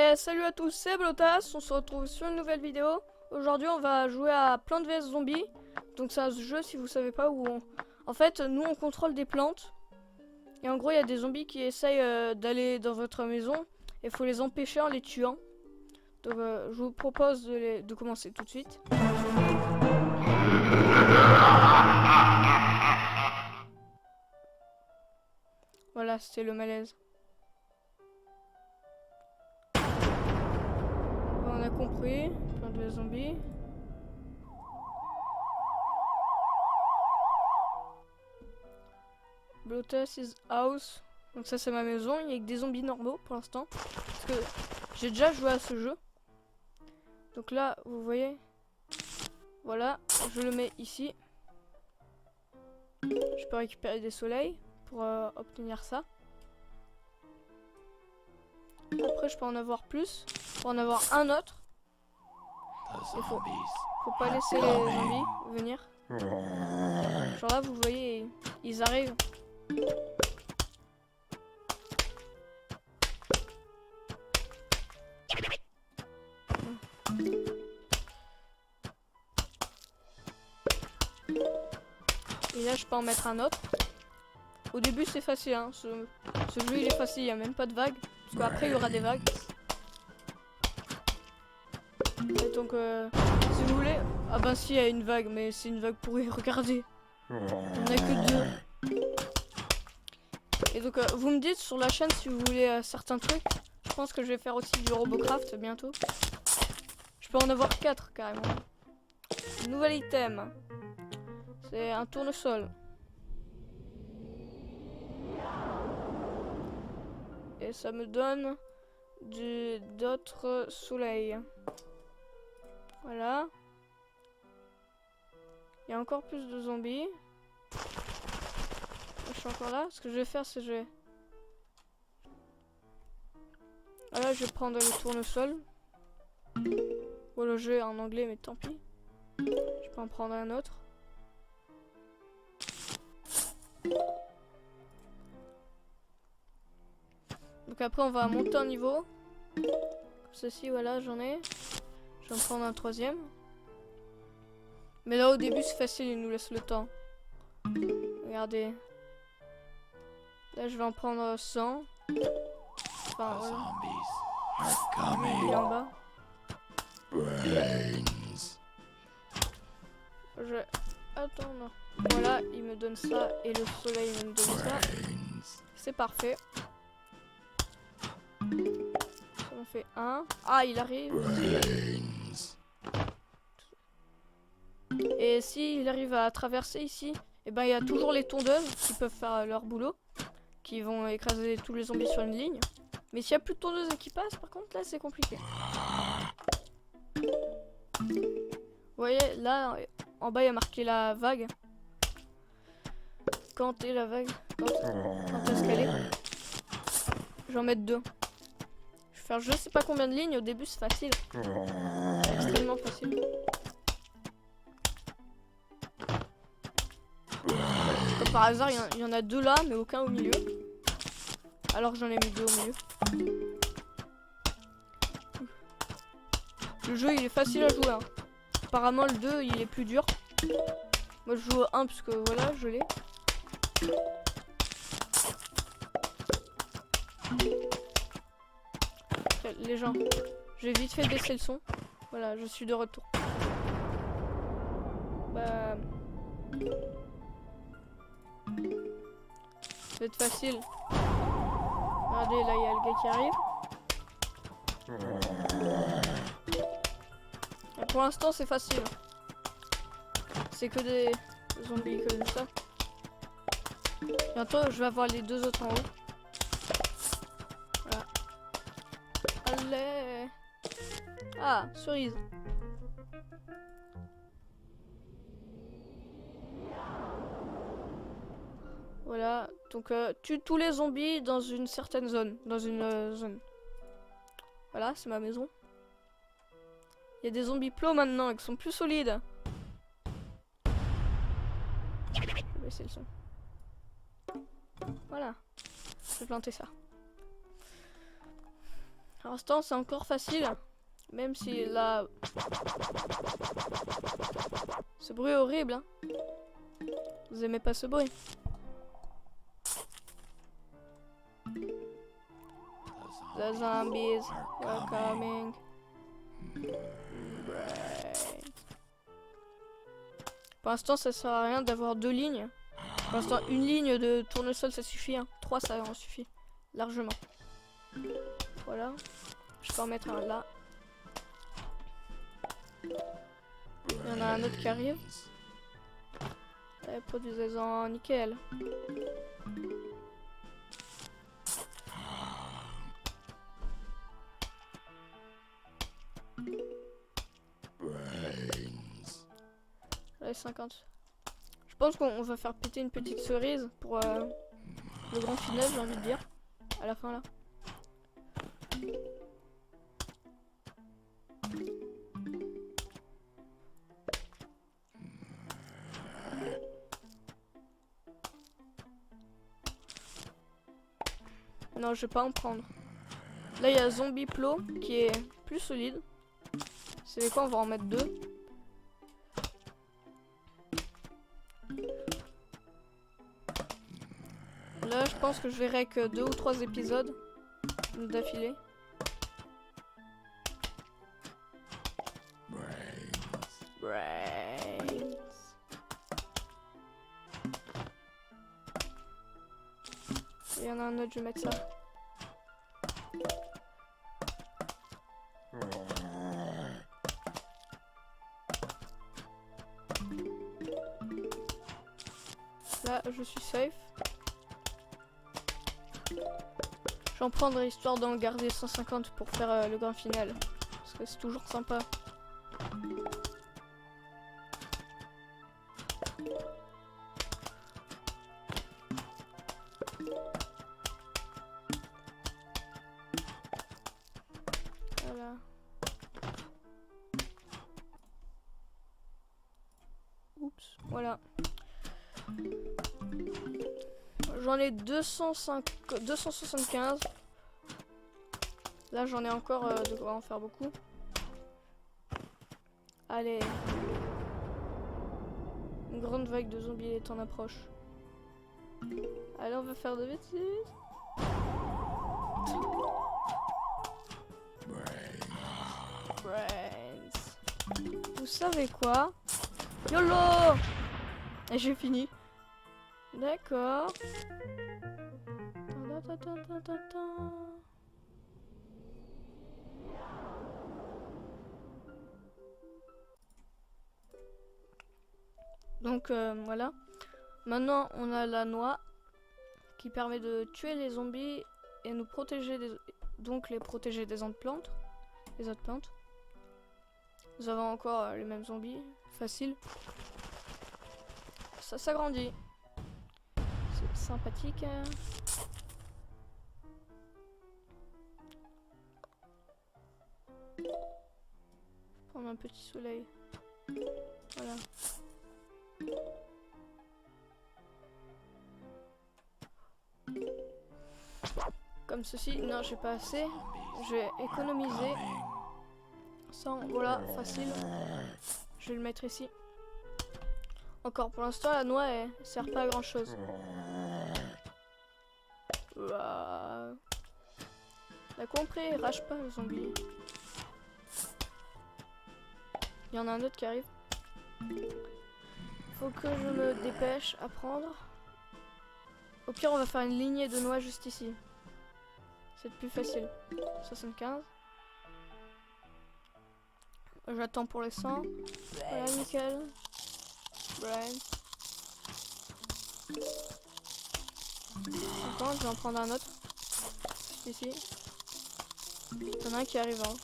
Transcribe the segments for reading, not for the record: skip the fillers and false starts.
Et salut à tous, c'est Blotas, on se retrouve sur une nouvelle vidéo. Aujourd'hui on va jouer à Plants vs Zombies. Donc c'est un jeu, si vous savez pas, où en fait nous on contrôle des plantes. Et en gros il y a des zombies qui essayent d'aller dans votre maison. Et il faut les empêcher en les tuant. Donc je vous propose de commencer tout de suite. Voilà, c'était le malaise. On a compris, plein de zombies. Blotas is house. Donc ça c'est ma maison, il y a que des zombies normaux pour l'instant. Parce que j'ai déjà joué à ce jeu. Donc là, vous voyez. Voilà, je le mets ici. Je peux récupérer des soleils pour obtenir ça. Après je peux en avoir plus. Pour en avoir un autre. Il faut pas laisser les zombies venir. Genre là vous voyez, ils arrivent. Et là je peux en mettre un autre. Au début c'est facile hein. Ce jeu il est facile, il n'y a même pas de vagues. Parce qu'après il y aura des vagues. Et donc si vous voulez. Ah ben si il y a une vague, mais c'est une vague pourrie, regardez. Il n'y en a que deux. Et donc vous me dites sur la chaîne si vous voulez certains trucs. Je pense que je vais faire aussi du Robocraft bientôt. Je peux en avoir 4 carrément. Nouvel item. C'est un tournesol. Et ça me donne d'autres soleils. Voilà. Il y a encore plus de zombies. Je suis encore là. Ce que je vais faire, c'est que je vais... Voilà, je vais prendre le tournesol. Bon, le jeu est en anglais, mais tant pis. Je peux en prendre un autre. Donc après, on va monter en niveau. Comme ceci, voilà, j'en ai. Je vais en prendre un troisième. Mais là, au début, c'est facile, il nous laisse le temps. Regardez. Là, je vais en prendre 100. Enfin, voilà. Il est en bas. Attends, non. Voilà, il me donne ça. Et le soleil me donne ça. C'est parfait. Ça en fait un. Ah, il arrive. Et s'il arrive à traverser ici, et ben il y a toujours les tondeuses qui peuvent faire leur boulot. Qui vont écraser tous les zombies sur une ligne. Mais s'il n'y a plus de tondeuses qui passent, par contre, là, c'est compliqué. Vous voyez, là, en bas, il y a marqué la vague. Quand est la vague? Quand est-ce qu'elle est? Je vais en mettre 2. Je vais faire je sais pas combien de lignes. Au début, c'est facile. Extrêmement facile. Comme par hasard, il y en a 2 là, mais aucun au milieu. Alors j'en ai mis 2 au milieu. Le jeu il est facile à jouer hein. Apparemment le 2 il est plus dur. Moi je joue au 1 parce que voilà je l'ai. Les gens, je vais vite fait baisser le son. Voilà, je suis de retour. Bah... ça va être facile. Regardez, là il y a le gars qui arrive. Et pour l'instant c'est facile. C'est que des zombies comme ça. Bientôt je vais avoir les 2 autres en haut. Voilà. Allez. Ah, cerise. Voilà, donc tue tous les zombies dans une certaine zone, dans une zone. Voilà, c'est ma maison. Il y a des zombies plots maintenant, qui sont plus solides. Je vais baisser le son. Voilà, je vais planter ça. Pour l'instant, c'est encore facile. Même si là... Ce bruit est horrible, hein. Vous aimez pas ce bruit? The zombies are coming. Pour l'instant, ça sert à rien d'avoir 2 lignes. Pour l'instant, une ligne de tournesol, ça suffit. Hein. 3, ça en suffit. Largement. Voilà. Je peux en mettre un là. Il y en a un autre qui arrive. Produisez-en nickel. Allez, 50. Je pense qu'on va faire péter une petite cerise pour le grand final, j'ai envie de dire. À la fin là. Non, je vais pas en prendre. Là, il y a Zombie Plo qui est plus solide. C'est quoi, on va en mettre 2. Là, je pense que je verrai que 2 ou 3 épisodes d'affilée. Brains. Il y en a un autre, je vais mettre ça. Là, je suis safe. J'en prendrai histoire d'en garder 150 pour faire le grand final. Parce que c'est toujours sympa. Voilà. Oups, voilà. J'en ai 275. Là, j'en ai encore de quoi en faire beaucoup. Allez. Une grande vague de zombies est en approche. Allez, on va faire de bêtises. Brains. Vous savez quoi? YOLO! Et j'ai fini. D'accord. Donc voilà. Maintenant on a la noix qui permet de tuer les zombies et nous protéger des... donc les protéger des autres plantes. Les autres plantes. Nous avons encore les mêmes zombies. Facile. Ça s'agrandit. C'est sympathique. Prendre un petit soleil. Voilà. Comme ceci. Non, j'ai pas assez. Je vais économiser. 100. Voilà, facile. Je vais le mettre ici. Encore pour l'instant, la noix elle sert pas à grand chose. T'as compris, rage pas le zombie. Il y en a un autre qui arrive. Faut que je me dépêche à prendre. Au pire, on va faire une lignée de noix juste ici. C'est plus facile. 75. J'attends pour les 100. Voilà, nickel. Brian. 50, je vais en prendre un autre. Ici. Il y en a un qui arrive en haut.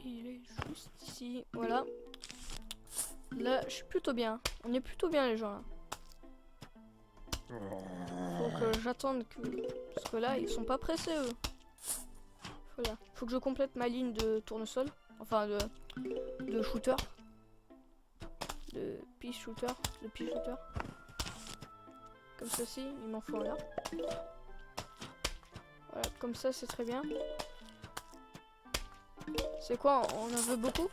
Il est juste ici. Voilà. Là, je suis plutôt bien. On est plutôt bien les gens là. Faut que j'attende que... Parce que là, ils sont pas pressés eux. Voilà. Faut que je complète ma ligne de tournesol. Enfin, de shooter. De pea shooter. De pea shooter. comme ceci, il m'en faut un là. Voilà, comme ça c'est très bien. C'est quoi, on en veut beaucoup?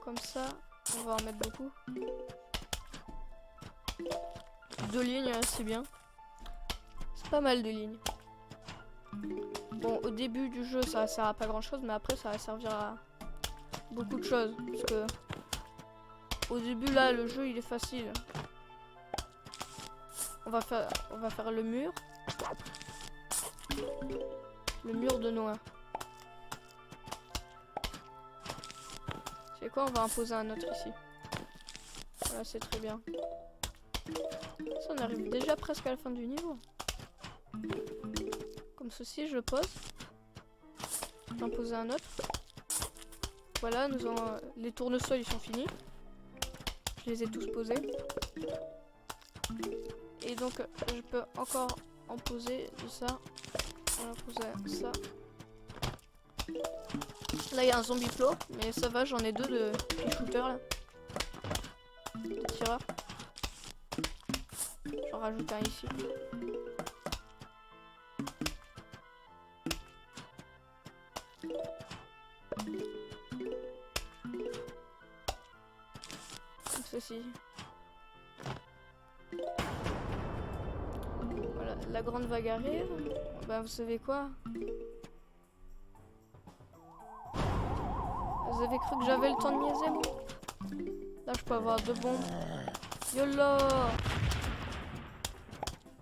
Comme ça, on va en mettre beaucoup. 2 lignes, c'est bien. C'est pas mal de lignes. Bon, au début du jeu, ça sert à pas grand chose, mais après, ça va servir à beaucoup de choses. Parce que au début, là, le jeu, il est facile. On va faire le mur. Le mur de Noah. C'est quoi? On va imposer un autre ici. Voilà, c'est très bien. Ça, on arrive déjà presque à la fin du niveau. Comme ceci, je pose. J'en pose un autre. Voilà, nous avons les tournesols, ils sont finis. Je les ai tous posés. Et donc, je peux encore en poser de ça. On va poser ça. Là, il y a un zombie flow, mais ça va, j'en ai 2 de shooters là. De tireurs. J'en rajoute un ici. Comme ceci. Voilà, la grande vague arrive. Bah, vous savez quoi? Vous avez cru que j'avais le temps de niaiser, moi? Là, je peux avoir 2 bombes. YOLO!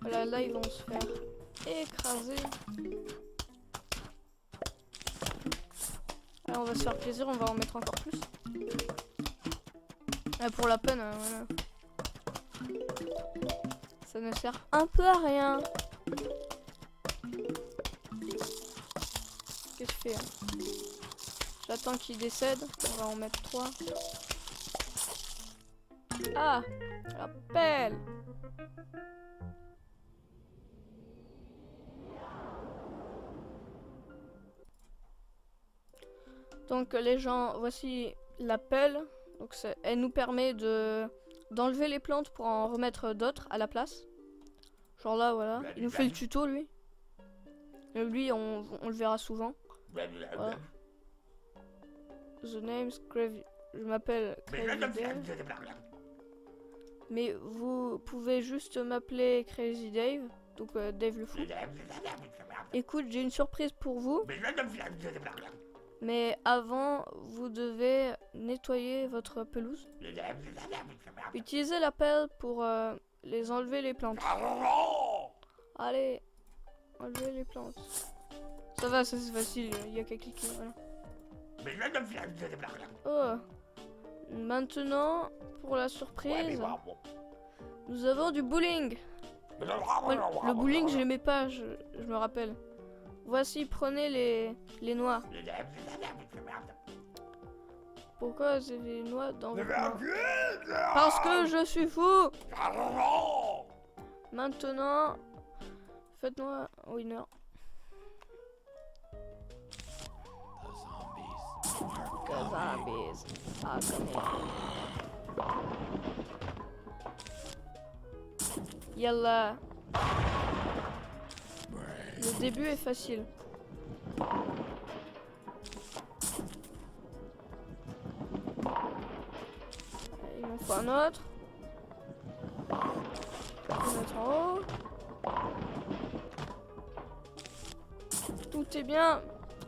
Voilà, là, ils vont se faire écraser. Là, on va se faire plaisir, on va en mettre encore plus. Ah, pour la peine, voilà. Ça ne sert un peu à rien. Qu'est-ce que je fais, hein? J'attends qu'il décède. On va en mettre 3. Ah! La pelle! Donc les gens, voici la pelle. Donc elle nous permet d'enlever les plantes pour en remettre d'autres à la place. Genre là, voilà. Il nous fait le tuto, lui. Et lui, on le verra souvent. Voilà. The name's Crazy. Je m'appelle Crazy Dave. Mais vous pouvez juste m'appeler Crazy Dave. Donc Dave le fou. Écoute, j'ai une surprise pour vous. Mais avant, vous devez nettoyer votre pelouse. Utilisez la pelle pour les enlever les plantes. Allez, enlevez les plantes. Ça va, ça c'est facile, il n'y a qu'à cliquer, voilà. Oh. Maintenant, pour la surprise, nous avons du bowling. Ouais, le bowling, je l'aimais pas, je me rappelle. Voici, prenez les noix. Pourquoi vous avez des noix dans votre main? Parce que je suis fou. Maintenant, faites-moi un winner. Zombies are coming. Yalla. Le début est facile. Il m'en faut un autre. Un autre en haut. Tout est bien.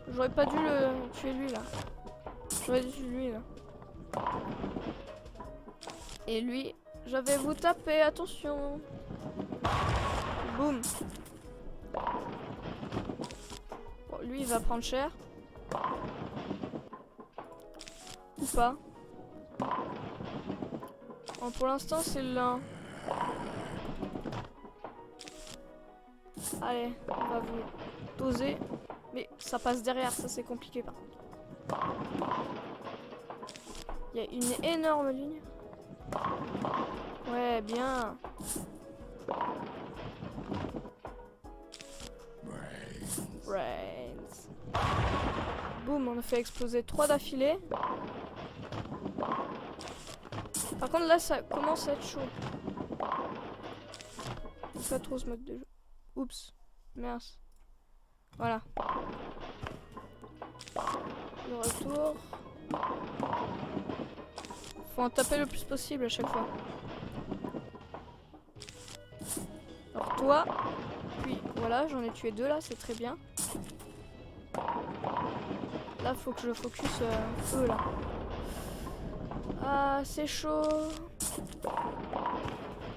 J'aurais pas dû le tuer lui là. J'aurais dû tuer lui là. Et lui, je vais vous taper, attention. Boum. Bon, lui il va prendre cher. Ou pas. Bon, pour l'instant c'est l'un. Allez, on va vous doser. Mais ça passe derrière, ça c'est compliqué par contre. Il y a une énorme ligne. Ouais, bien. Brains. Boum, on a fait exploser 3 d'affilée. Par contre là ça commence à être chaud. Pas trop ce mode de jeu. Oups. Mince. Voilà. Le retour. Faut en taper le plus possible à chaque fois. Alors toi. Puis voilà, j'en ai tué 2 là, c'est très bien. Là faut que je focus eux là. Ah c'est chaud.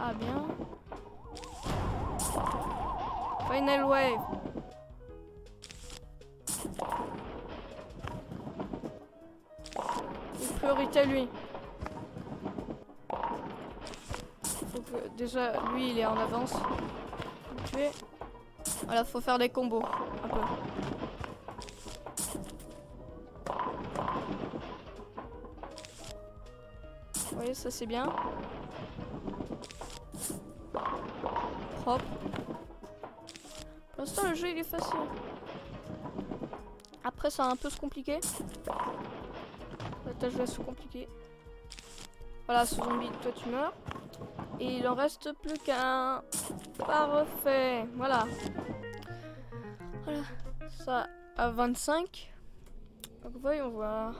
Ah bien. Final wave. Il priorité lui. Faut que déjà lui il est en avance. Faut le tuer. Voilà, faut faire des combos un peu. Vous voyez, ça c'est bien. Propre. Pour l'instant le jeu il est facile. Après ça va un peu se compliquer. La tâche va se compliquer. Voilà, ce zombie, toi tu meurs. Et il en reste plus qu'un. Parfait. Voilà. Voilà. Ça à 25. Donc voyons voir.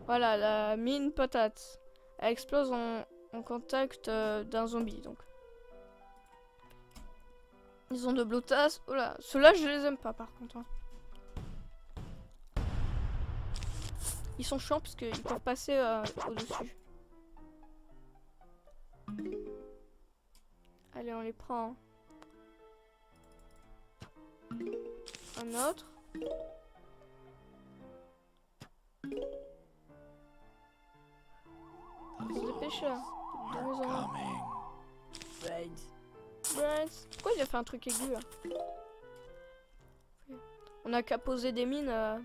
Voilà, la mine patate. Elle explose en contact d'un zombie. Donc. Ils ont de blotas. Oh là, ceux-là je les aime pas par contre. Hein. Ils sont chiants parce qu'ils peuvent passer au-dessus. Allez, on les prend. Un autre. Faut se dépêcher. Pourquoi il a fait un truc aigu là? On a qu'à poser des mines.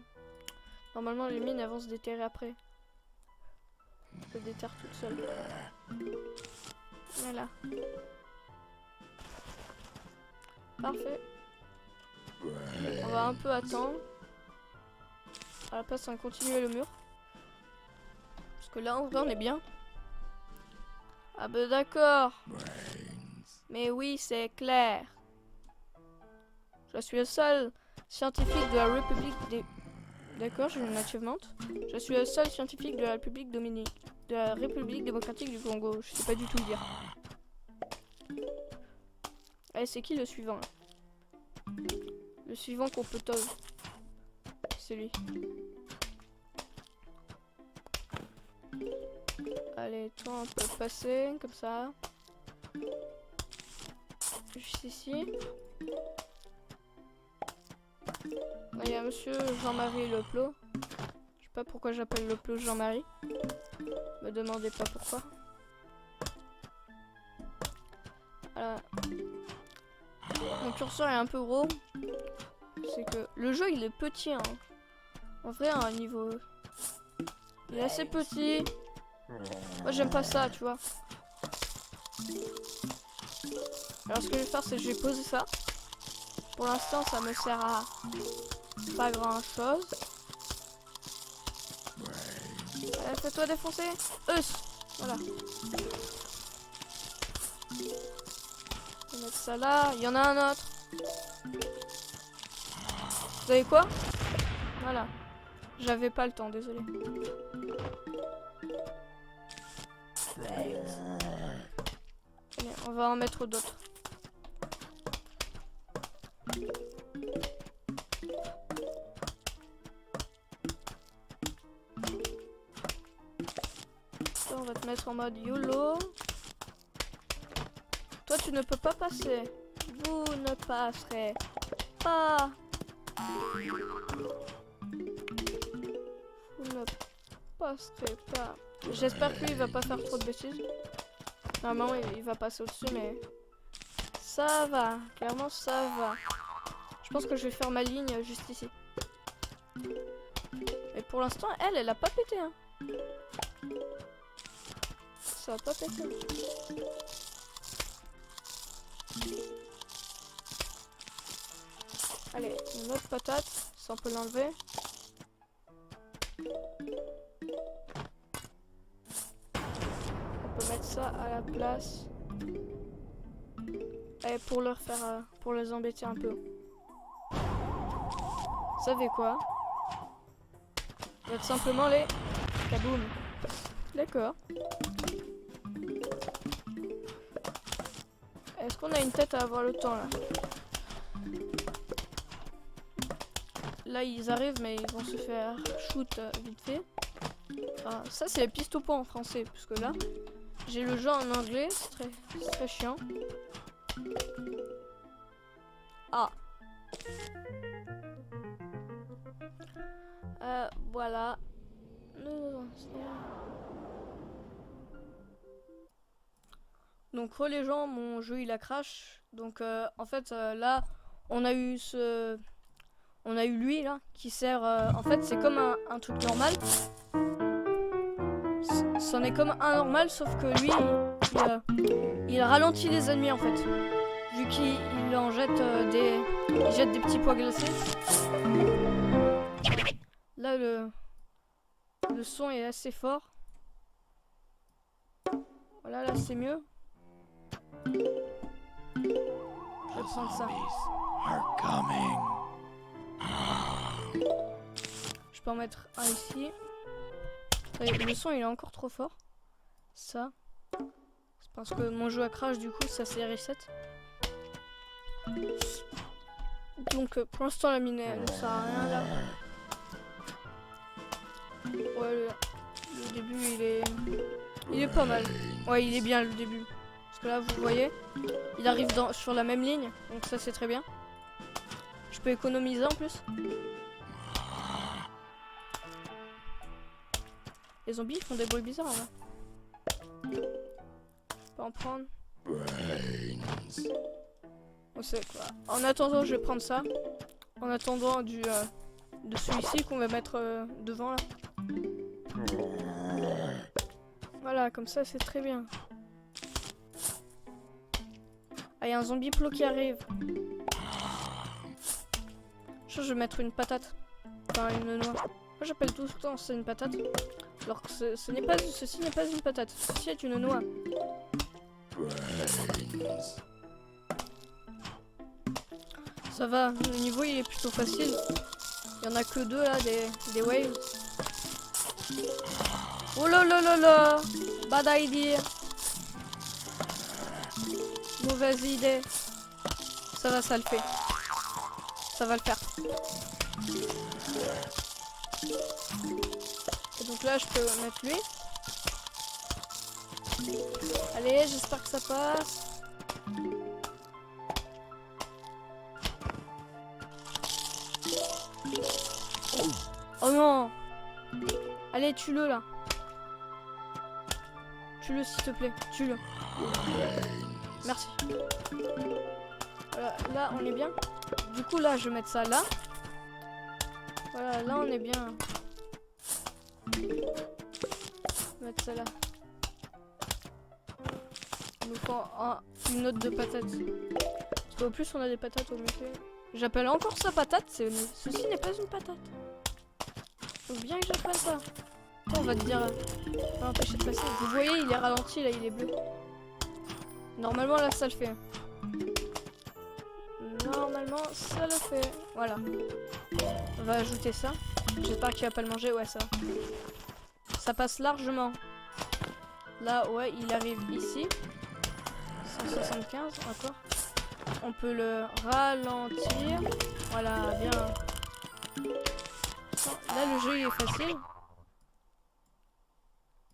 Normalement, les mines elles vont se déterrer après. Se déterrent toutes seules. Voilà. Parfait. On va un peu attendre. À la place, on va continuer le mur. Parce que là, en vrai, on est bien. Ah bah d'accord. Mais oui, c'est clair. Je suis le seul scientifique de la République des... D'accord, j'ai une achievement. Je suis le seul scientifique de la République de la République démocratique du Congo. Je sais pas du tout le dire. Allez, c'est qui le suivant là? Le suivant qu'on peut tauler. C'est lui. Allez, toi on peut passer comme ça. Juste ici. Il y a monsieur Jean-Marie Leplot. Je sais pas pourquoi j'appelle Leplot Jean-Marie. Me demandez pas pourquoi. Voilà. Mon curseur est un peu gros. C'est que le jeu il est petit. Hein. En vrai, à un niveau. Il est assez petit. Moi j'aime pas ça, tu vois. Alors ce que je vais faire, c'est que je vais poser ça. Pour l'instant, ça me sert à pas grand chose. Fais-toi défoncer. Voilà. On va mettre ça là. Il y en a un autre. Vous savez quoi? Voilà. J'avais pas le temps, désolé. Allez, on va en mettre d'autres. On va te mettre en mode YOLO. Toi, tu ne peux pas passer. Vous ne passerez pas. Vous ne passerez pas. J'espère qu'il va pas faire trop de bêtises. Normalement, il va passer au-dessus, mais ça va. Clairement, ça va. Je pense que je vais faire ma ligne juste ici. Mais pour l'instant, elle a pas pété. Hein. Ça va pas péter. Allez, une autre patate. Ça, on peut l'enlever. peut mettre ça à la place. Et pour leur faire, pour les embêter un peu. Vous savez quoi? On va tout simplement les kaboum. D'accord. Est-ce qu'on a une tête à avoir le temps là? Là ils arrivent mais ils vont se faire shoot vite fait. Enfin, ça c'est les pistes au point en français parce que là j'ai le jeu en anglais, c'est très chiant. Ah. Voilà. Donc les gens, mon jeu il a crash. Donc en fait là on a eu lui là qui sert en fait c'est comme un truc normal. C'en est comme un normal sauf que lui il ralentit les ennemis en fait. Vu qu'il en jette il jette des petits pois glacés. Là le son est assez fort. Voilà, là c'est mieux. Je vais prendre ça. Je peux en mettre un ici. Le son il est encore trop fort. Ça. C'est parce que mon jeu a crash du coup ça s'est reset. Donc pour l'instant la mine elle ne sert à rien là. Ouais le début il est pas mal. Ouais il est bien le début. Parce que là vous voyez il arrive sur la même ligne. Donc ça c'est très bien. Je peux économiser en plus. Les zombies font des bruits bizarres là. Je peux en prendre. On sait quoi. En attendant je vais prendre ça. En attendant de celui-ci qu'on va mettre devant là. Voilà, comme ça c'est très bien. Ah, il y a un zombie plot qui arrive. Je vais mettre une patate. Enfin, une noix. Moi j'appelle tout le temps c'est une patate. Alors que ceci n'est pas une patate. Ceci est une noix. Ça va, le niveau il est plutôt facile. Il y en a que 2 là, des waves. Oh là là là là! Bad idea! Mauvaise idée. Ça va, ça le fait. Ça va le faire. Et donc là, je peux mettre lui. Allez, j'espère que ça passe. Oh non! Allez, tue-le là. Tue-le s'il te plaît. Tue-le. Merci. Voilà, là on est bien. Du coup là je vais mettre ça là. Voilà, là on est bien. Mettre ça là. Il nous faut une note de patate. Parce qu'au plus on a des patates au milieu. J'appelle encore ça patate. Ceci n'est pas une patate. Faut bien que j'appelle ça. On va te dire. On va empêcher de passer. Vous voyez il est ralenti là, il est bleu. Normalement là ça le fait. Normalement ça le fait. Voilà. On va ajouter ça. J'espère qu'il va pas le manger. Ouais ça va. Ça passe largement. Là ouais il arrive ici. 175 encore. On peut le ralentir. Voilà bien. Là le jeu il est facile.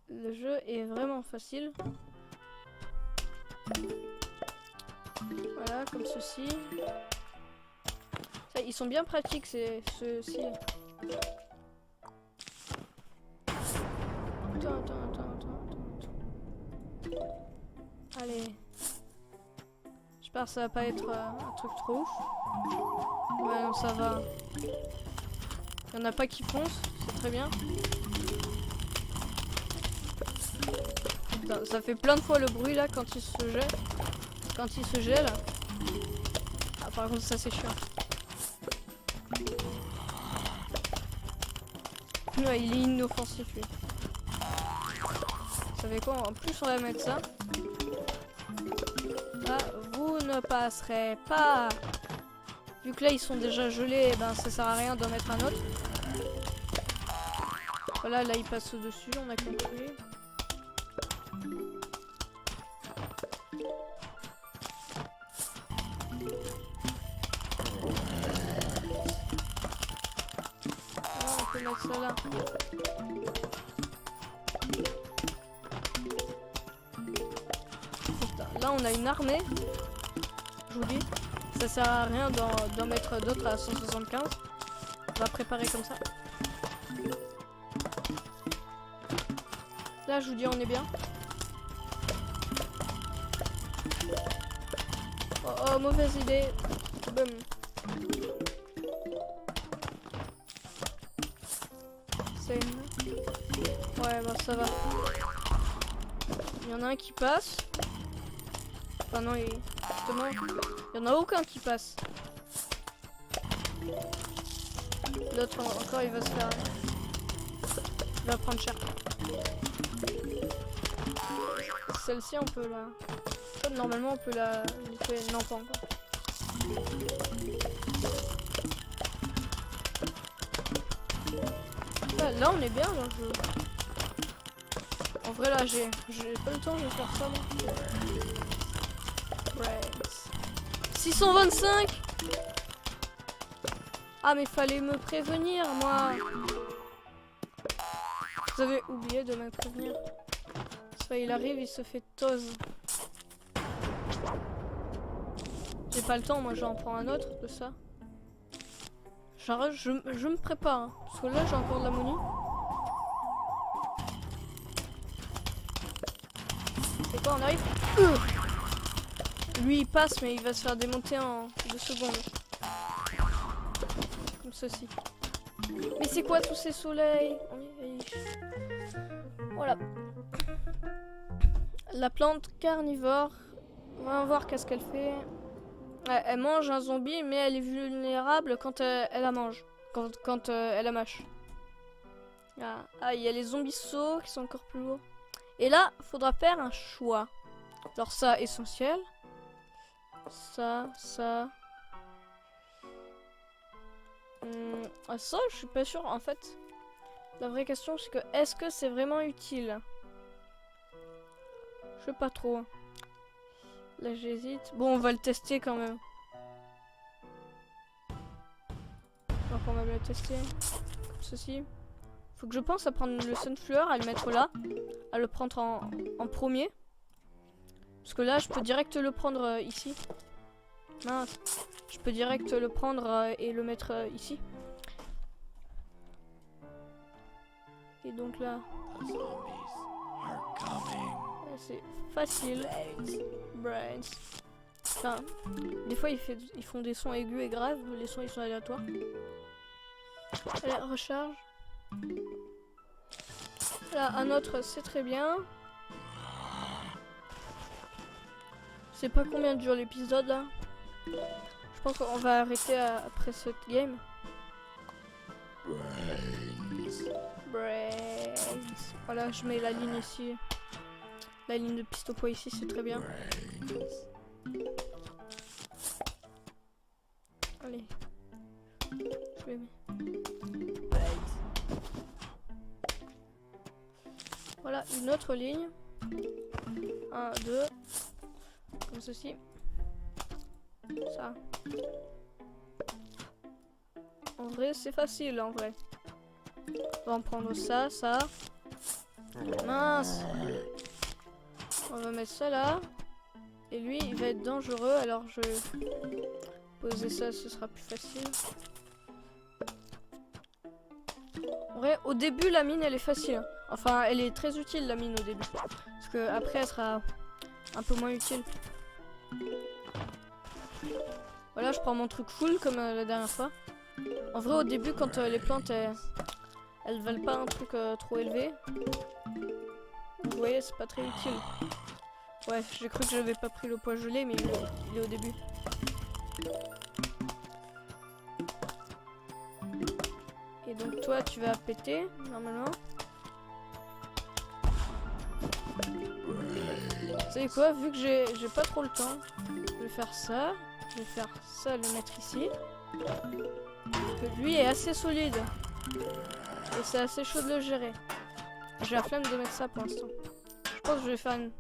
Le jeu est vraiment facile. Voilà, comme ceci. Ça, ils sont bien pratiques, ceux-ci. Attends. Allez. J'espère que ça va pas être un truc trop ouf. Ouais, non, ça va. Il y en a pas qui foncent, c'est très bien. Putain, ça fait plein de fois le bruit là quand il se jette. Quand il se gèle. Ah par contre ça c'est chiant. Ouais, il est inoffensif lui. Vous savez quoi? En plus, on va mettre ça. Là, vous ne passerez pas. Vu que là, ils sont déjà gelés, ben ça sert à rien d'en mettre un autre. Voilà, là, il passe au-dessus, on a compris. Ah, on peut mettre ça là. Là, on a une armée. Je vous dis, ça sert à rien d'en mettre d'autres à 175. On va préparer comme ça. Là, je vous dis, on est bien. Oh, oh, mauvaise idée. Boum. C'est une... Ouais, bon, ça va. Il y en a un qui passe. Enfin non, justement, il n'y en a aucun qui passe. L'autre encore, il va se faire... Il va prendre cher. Celle-ci, on peut la... Normalement, on peut la... Non, pas encore. Là, on est bien, là. En vrai, là, j'ai pas le temps de faire ça, moi. Ouais. 625. Ah, mais fallait me prévenir, moi. Vous avez oublié de me prévenir. Soit il arrive, il se fait tose. J'ai pas le temps, moi j'en prends un autre de ça. J'arrête, je me prépare. Hein, parce que là j'ai encore de la monnaie. C'est quoi, on arrive? Lui il passe, mais il va se faire démonter en 2 secondes. Comme ceci. Mais c'est quoi tous ces soleils? Voilà. La plante carnivore. On va voir qu'est-ce qu'elle fait. Elle mange un zombie, mais elle est vulnérable quand elle la mange. Quand elle la mâche. Ah, il y a les zombies sauts qui sont encore plus lourds. Et là, faudra faire un choix. Alors ça, essentiel. Ça. Ça, je suis pas sûre. En fait, la vraie question, c'est que est-ce que c'est vraiment utile? Je sais pas trop. Là, j'hésite. Bon, on va le tester quand même. Donc, on va le tester. Comme ceci. Faut que je pense à prendre le sunflower, à le mettre là. À le prendre en premier. Parce que là, je peux direct le prendre ici. Mince. Je peux direct le prendre et le mettre ici. Et donc là... C'est facile. Brains. Enfin, des fois ils font des sons aigus et graves, les sons ils sont aléatoires. Allez, recharge. Là, un autre, c'est très bien. Je sais pas combien dure l'épisode là. Je pense qu'on va arrêter après cette game. Brains. Voilà, je mets la ligne ici. La ligne de piste au poids ici, c'est très bien. Allez. Je vais mettre. Voilà, une autre ligne. 1, 2. Comme ceci. Ça. En vrai, c'est facile, en vrai. On va en prendre ça, ça. Mince. On va mettre ça là. Et lui, il va être dangereux, alors je vais poser ça, ce sera plus facile. En vrai, au début, la mine, elle est facile. Enfin, elle est très utile, la mine, au début. Parce que après, elle sera un peu moins utile. Voilà, je prends mon truc full, comme la dernière fois. En vrai, au début, quand les plantes, elles valent pas un truc trop élevé. Vous voyez, c'est pas très utile. Ouais, j'ai cru que j'avais pas pris le poids gelé, mais il est au début. Et donc toi, tu vas péter, normalement. savez quoi, vu que j'ai pas trop le temps, je vais faire ça. Je vais faire ça, le mettre ici. Parce que lui est assez solide. Et c'est assez chaud de le gérer. J'ai la flemme de mettre ça pour l'instant. Je pense que je vais faire une...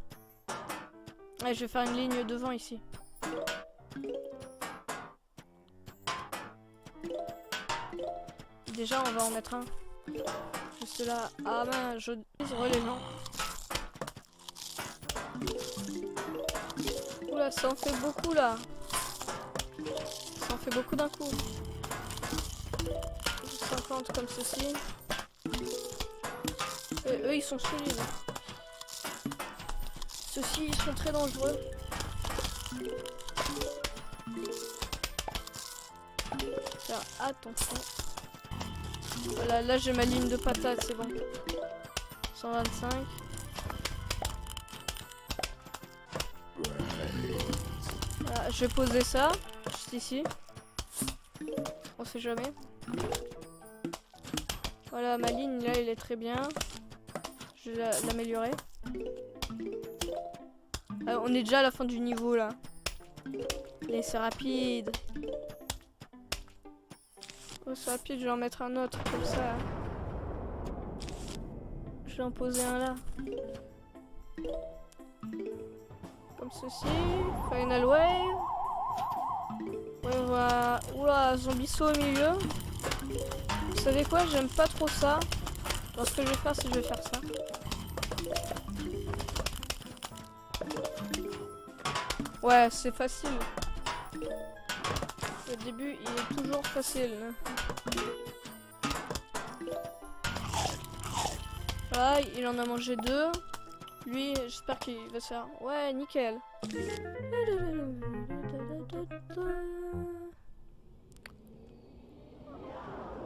Ouais, je vais faire une ligne devant ici. Déjà, on va en mettre un. Juste là. Ah ben, je relève non. Oula, ça en fait beaucoup là. Ça en fait beaucoup d'un coup. 50 comme ceci. Et eux, ils sont solides. Ceux-ci, ils sont très dangereux. Faire attention. Voilà, là j'ai ma ligne de patates, c'est bon. 125. Voilà, je vais poser ça, juste ici. On sait jamais. Voilà, ma ligne là, elle est très bien. Je vais l'améliorer. On est déjà à la fin du niveau là. Et c'est rapide. Oh, c'est rapide, je vais en mettre un autre comme ça. Je vais en poser un là. Comme ceci. Final wave. Ouais, voilà. Oula, zombie saut au milieu. Vous savez quoi, j'aime pas trop ça. Alors ce que je vais faire, c'est que je vais faire ça. Ouais, c'est facile. Le début, il est toujours facile. Voilà, il en a mangé 2. Lui, j'espère qu'il va se faire... Ouais, nickel.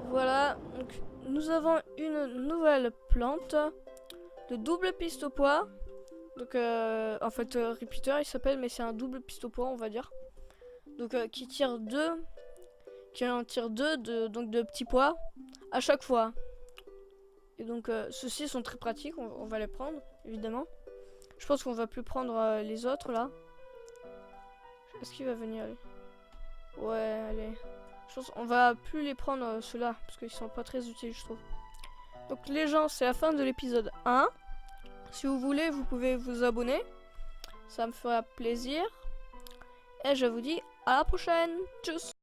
Voilà, donc nous avons une nouvelle plante. Le double piste au poids. Donc, en fait, repeater il s'appelle, mais c'est un double piste au poids, on va dire. Donc, qui tire 2. Qui en tire 2 donc de petits pois à chaque fois. Et donc, ceux-ci sont très pratiques, on va les prendre, évidemment. Je pense qu'on va plus prendre les autres là. Est-ce qu'il va venir lui? Ouais, allez. Je pense qu'on va plus les prendre ceux-là parce qu'ils sont pas très utiles, je trouve. Donc les gens, c'est la fin de l'épisode 1. Si vous voulez, vous pouvez vous abonner. Ça me fera plaisir. Et je vous dis à la prochaine. Tchuss.